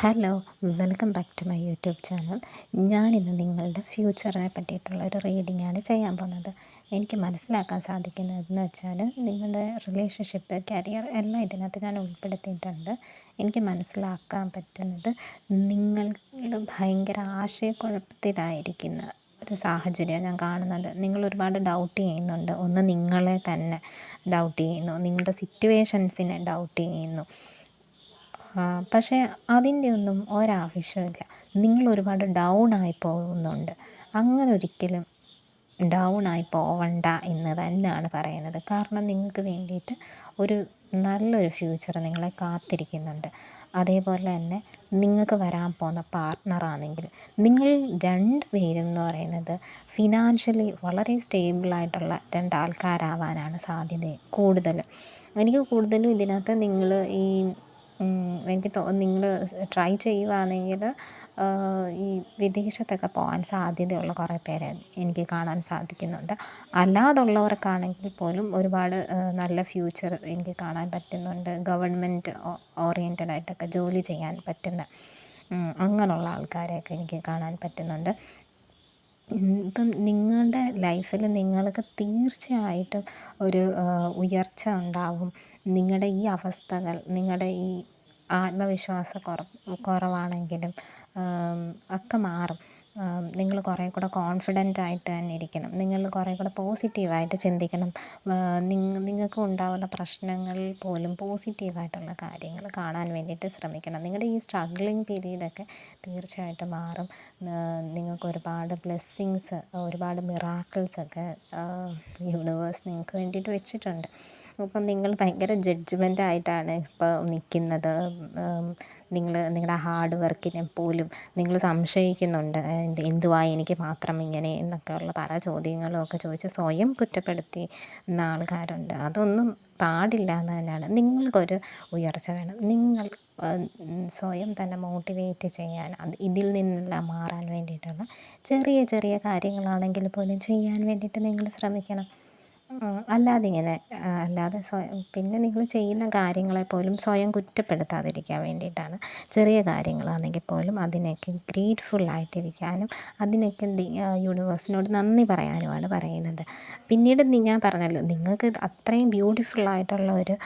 Hello, welcome back to my YouTube channel. ഞാനിന്ന് നിങ്ങളുടെ ഫ്യൂച്ചറിനെ പറ്റിയിട്ടുള്ള ഒരു റീഡിങ്ങാണ് ചെയ്യാൻ പോകുന്നത്. എനിക്ക് മനസ്സിലാക്കാൻ സാധിക്കുന്നതെന്ന് വെച്ചാൽ നിങ്ങളുടെ റിലേഷൻഷിപ്പ്, കരിയർ എല്ലാം ഇതിനകത്ത് ഞാൻ ഉൾപ്പെടുത്തിയിട്ടുണ്ട്. എനിക്ക് മനസ്സിലാക്കാൻ പറ്റുന്നത് നിങ്ങൾ ഭയങ്കര ആശയക്കുഴപ്പത്തിലായിരിക്കുന്ന ഒരു സാഹചര്യം ഞാൻ കാണുന്നത്. നിങ്ങൾ ഒരുപാട് ഡൗട്ട് ചെയ്യുന്നുണ്ട്. ഒന്ന് നിങ്ങളെ തന്നെ ഡൗട്ട് ചെയ്യുന്നു, നിങ്ങളുടെ സിറ്റുവേഷൻസിനെ ഡൗട്ട് ചെയ്യുന്നു. പക്ഷേ അതിൻ്റെ ഒന്നും ഒരാവശ്യമില്ല. നിങ്ങൾ ഒരുപാട് ഡൗണായി പോകുന്നുണ്ട്. അങ്ങനെ ഒരിക്കലും ഡൗണായി പോവണ്ട എന്ന് തന്നെയാണ് പറയുന്നത്. കാരണം നിങ്ങൾക്ക് വേണ്ടിയിട്ട് ഒരു നല്ലൊരു ഫ്യൂച്ചർ നിങ്ങളെ കാത്തിരിക്കുന്നുണ്ട്. അതേപോലെ തന്നെ നിങ്ങൾക്ക് വരാൻ പോകുന്ന പാർട്ട്ണറാണെങ്കിൽ നിങ്ങൾ 2 പേരും എന്ന് പറയുന്നത് ഫിനാൻഷ്യലി വളരെ സ്റ്റേബിളായിട്ടുള്ള 2 ആൾക്കാരാവാനാണ് സാധ്യത കൂടുതലും. എനിക്ക് കൂടുതലും ഇതിനകത്ത് നിങ്ങൾ ഈ എനിക്ക് നിങ്ങൾ ട്രൈ ചെയ്യുവാണെങ്കിൽ ഈ വിദേശത്തൊക്കെ പോകാൻ സാധ്യതയുള്ള കുറേ പേരെ എനിക്ക് കാണാൻ സാധിക്കുന്നുണ്ട്. അല്ലാതുള്ളവർക്കാണെങ്കിൽ പോലും ഒരുപാട് നല്ല ഫ്യൂച്ചർ എനിക്ക് കാണാൻ പറ്റുന്നുണ്ട്. ഗവൺമെൻറ് ഓറിയൻറ്റഡായിട്ടൊക്കെ ജോലി ചെയ്യാൻ പറ്റുന്ന അങ്ങനെയുള്ള ആൾക്കാരെയൊക്കെ എനിക്ക് കാണാൻ പറ്റുന്നുണ്ട്. ഇപ്പം നിങ്ങളുടെ ലൈഫിൽ നിങ്ങൾക്ക് തീർച്ചയായിട്ടും ഒരു ഉയർച്ച ഉണ്ടാവും. നിങ്ങളുടെ ഈ അവസ്ഥകൾ, നിങ്ങളുടെ ഈ കുറവാണെങ്കിലും ഒക്കെ മാറും. നിങ്ങൾ കുറേ കൂടെ കോൺഫിഡൻ്റ് ആയിട്ട് തന്നെ ഇരിക്കണം. നിങ്ങൾ കുറേ കൂടെ പോസിറ്റീവായിട്ട് ചിന്തിക്കണം. നിങ്ങൾക്ക് ഉണ്ടാകുന്ന പ്രശ്നങ്ങളിൽ പോലും പോസിറ്റീവായിട്ടുള്ള കാര്യങ്ങൾ കാണാൻ വേണ്ടിയിട്ട് ശ്രമിക്കണം. നിങ്ങളുടെ ഈ സ്ട്രഗ്ലിങ് പീരീഡൊക്കെ തീർച്ചയായിട്ടും മാറും. നിങ്ങൾക്ക് ഒരുപാട് ബ്ലെസ്സിങ്സ്, ഒരുപാട് മിറാക്കിൾസൊക്കെ യൂണിവേഴ്സ് നിങ്ങൾക്ക് വേണ്ടിയിട്ട് വെച്ചിട്ടുണ്ട്. അപ്പം നിങ്ങൾ ഭയങ്കര ജഡ്ജ്മെൻ്റായിട്ടാണ് ഇപ്പോൾ നിൽക്കുന്നത്. നിങ്ങളുടെ ഹാർഡ് വർക്കിനെ പോലും നിങ്ങൾ സംശയിക്കുന്നുണ്ട്. എന്തുവാ എനിക്ക് മാത്രം ഇങ്ങനെ എന്നൊക്കെയുള്ള പല ചോദ്യങ്ങളും ഒക്കെ ചോദിച്ച് സ്വയം കുറ്റപ്പെടുത്തുന്ന ആൾക്കാരുണ്ട്. അതൊന്നും പാടില്ല എന്ന് തന്നെയാണ്. നിങ്ങൾക്കൊരു ഉയർച്ച വേണം. നിങ്ങൾ സ്വയം തന്നെ മോട്ടിവേറ്റ് ചെയ്യാൻ, ഇതിൽ നിന്നെല്ലാം മാറാൻ വേണ്ടിയിട്ടുള്ള ചെറിയ ചെറിയ കാര്യങ്ങളാണെങ്കിൽ പോലും ചെയ്യാൻ വേണ്ടിയിട്ട് നിങ്ങൾ ശ്രമിക്കണം. അല്ലാതെ പിന്നെ നിങ്ങൾ ചെയ്യുന്ന കാര്യങ്ങളെ പോലും സ്വയം കുറ്റപ്പെടുത്താതിരിക്കാൻ വേണ്ടിയിട്ടാണ്. ചെറിയ കാര്യങ്ങളാണെങ്കിൽ പോലും അതിനൊക്കെ ഗ്രേറ്റ്ഫുള്ളായിട്ടിരിക്കാനും അതിനൊക്കെ യൂണിവേഴ്സിനോട് നന്ദി പറയാനുമാണ് പറയുന്നത്. പിന്നീട് ഞാൻ പറഞ്ഞല്ലോ, നിങ്ങൾക്ക് അത്രയും ബ്യൂട്ടിഫുള്ളായിട്ടുള്ള ഒരു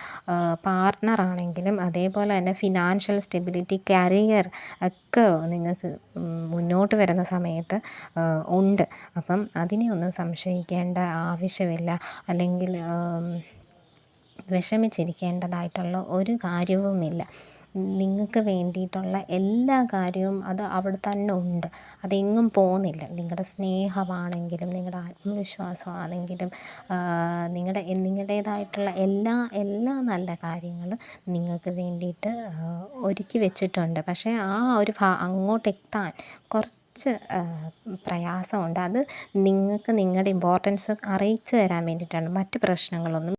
പാർട്ട്ണറാണെങ്കിലും അതേപോലെ തന്നെ ഫിനാൻഷ്യൽ സ്റ്റെബിലിറ്റി, കരിയർ ഒക്കെ നിങ്ങൾക്ക് മുന്നോട്ട് വരുന്ന സമയത്ത് ഉണ്ട്. അപ്പം അതിനെ ഒന്നും സംശയിക്കേണ്ട ആവശ്യമില്ല. അല്ലെങ്കിൽ വിഷമിച്ചിരിക്കേണ്ടതായിട്ടുള്ള ഒരു കാര്യവുമില്ല. നിങ്ങൾക്ക് വേണ്ടിയിട്ടുള്ള എല്ലാ കാര്യവും അത് അവിടെ തന്നെ ഉണ്ട്. അതെങ്ങും പോകുന്നില്ല. നിങ്ങളുടെ സ്നേഹമാണെങ്കിലും നിങ്ങളുടെ ആത്മവിശ്വാസമാണെങ്കിലും നിങ്ങളുടേതായിട്ടുള്ള എല്ലാ നല്ല കാര്യങ്ങളും നിങ്ങൾക്ക് വേണ്ടിയിട്ട് ഒരുക്കി വെച്ചിട്ടുണ്ട്. പക്ഷേ ആ ഒരു അങ്ങോട്ടെത്താൻ കുറച്ച് പ്രയാസമുണ്ട്. അത് നിങ്ങൾക്ക് നിങ്ങളുടെ ഇമ്പോർട്ടൻസ് അറിയിച്ചു തരാൻ വേണ്ടിയിട്ടാണ്. മറ്റ് പ്രശ്നങ്ങളൊന്നും